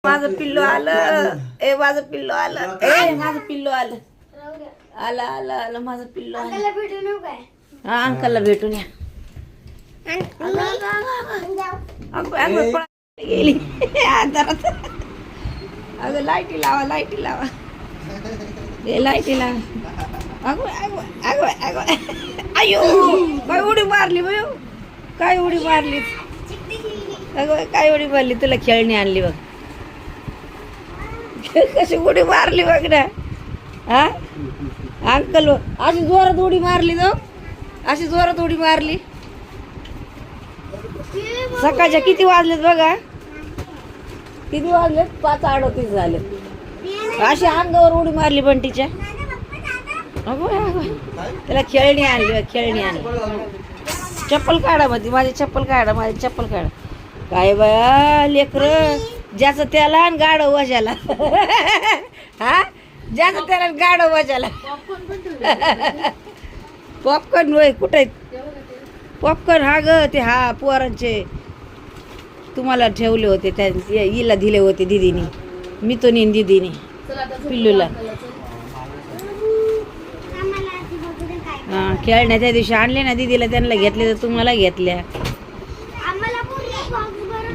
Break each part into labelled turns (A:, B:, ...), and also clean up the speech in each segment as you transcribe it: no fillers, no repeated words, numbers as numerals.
A: माझं पिल्लू आलं. ए माझं पिल्लू आलं. ए माझं पिल्लू आलं. आलं आलं आलं माझं पिल्लू आलं. हा अंकलला भेटून या. गेली आजारात. अगं लाईटी लावा लाईटी लावा. ए लाईटी लावा. अयो काय उडी मारली बायो. काय उडी मारली. अगं काय उडी मारली. तुला खेळणी आणली बघ. कशी उडी मारली बघ ना. हा अंकल अशी जोरात उडी मारली तो. अशी जोरात उडी मारली. सकाळच्या किती वाजलेत बघा. किती वाजलेत 5:38 झाले. अशी अंगावर उडी मारली बंटीच्या. त्याला खेळणी आणली खेळणी आणली. चप्पल काढा मध्ये माझी चप्पल काढा माझी चप्पल काढा. काय बया लेकर ज्याचं त्याला आणि गाडव वाजायला. हा ज्याचं त्याला गाडव वाजायला. पॉपकॉर्न होय कुठे पॉपकॉर्न. हा ग ते हा पोरांचे तुम्हाला ठेवले होते त्या हिला दिले होते दीदीने. मी तो नेन दीदीने पिल्लूला. हा खेळण्या त्या दिवशी आणले ना दीदीला. त्यांना घेतले तर तुम्हाला घेतल्या.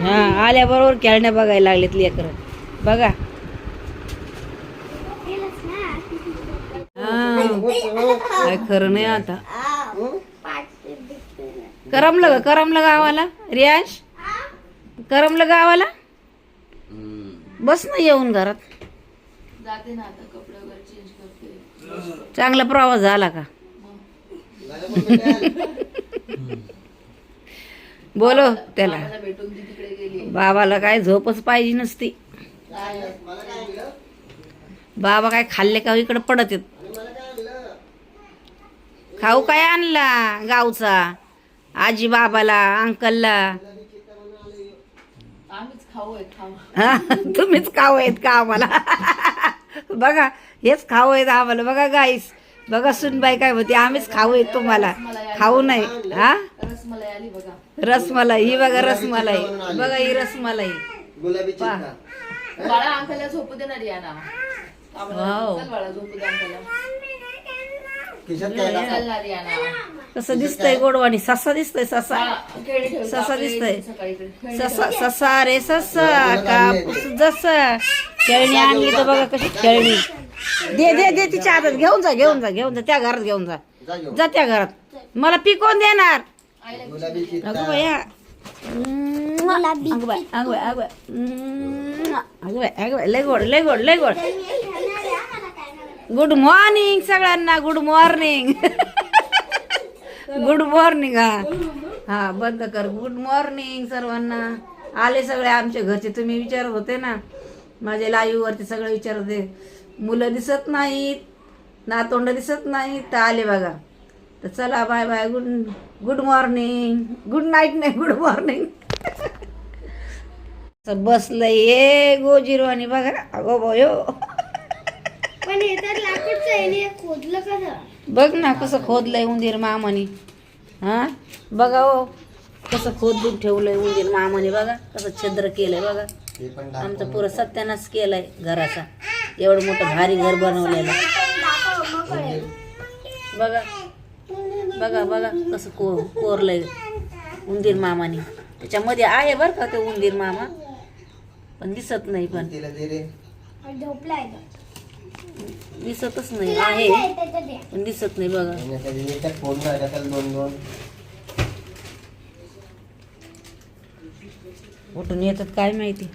A: हा आल्याबरोबर खेळण्या बघायला लागलेत लेकर बघा. काय खरं नाही आता. करमलं ग करमलं गावाला. रियाश करमलं गावाला. बस ना येऊन घरात.
B: जाते ना आता कपडे वगैरे चेंज करते.
A: चांगला प्रवास झाला का. बोलो त्याला.
B: भेटून ती तिकडे गेली.
A: बाबाला काय झोपच पाहिजे नसती. बाबा काय खाल्ले का इकडे पडत येत. खाऊ काय आणला गावचा आजी बाबाला अंकलला.
B: आम्हीच खाऊ आहे खाऊ.
A: हा तुम्हीच खाऊ आहेत का आम्हाला. बघा हेच खाऊ आहेत आम्हाला. बघा गाईस बघा सुनबाई काय होती. आम्हीच खाऊ आहेत तुम्हाला खाऊ नाही. हा
B: रसमलाई आली बघा.
A: रसमलाई ही बघा रसमलाई. बघा ही रसमलाई.
B: बाळा अंकलला झोपू दे ना रियाना. चल बाळा झोपू दे अंकलला. चल ना रियाना.
A: कसं दिसतंय गोडवाणी. ससा दिसतोय ससा. ससा दिसतोय. ससा ससा रे ससा कापूस जसा. खेळणी आणली तर बघा कशी खेळणी. दे दे दे तिच्या हातात. घेऊन जा घेऊन जा घेऊन जा. त्या घरात घेऊन जा. जा त्या घरात. मला पी कोण देणार. अगं बया अगं बाय अगं बाय अगं बाय अगं बाय लय गोड लय गोड लय गोड. गुड मॉर्निंग सगळ्यांना. Good morning. Good morning. हा हा बंद कर. गुड मॉर्निंग सर्वांना. आले सगळे आमच्या घरचे. तुम्ही विचारत होते ना माझ्या लाईव्ह वरती सगळे विचारत होते. मुलं दिसत नाहीत नातोंड दिसत नाहीत तर आले बघा. तर चला bye bye. Good morning. Good night नाही गुड मॉर्निंग. बसलंय ये गोजिरवाणी बघा. अगो बोयो
C: पण हे तर लाकूडचं आहे आणि खोदलं कसं.
A: बघ ना कसं खोदलंय उंदीर मामाने. हा बघा हो कसं खोदून ठेवलंय उंदीर मामाने. बघा कसं छिद्र केलंय बघा. आमचं पुरं सत्यानाश केलंय घराचा. एवढं मोठं भारी घर बनवलेलं बघा. बघा बघा कसं कोरलंय उंदीर मामाने. त्याच्यामध्ये आहे बरं का ते उंदीर मामा पण दिसत नाही. पण दिसतच नाही. आहे पण दिसत नाही बघा. कुठून येतात काय माहिती.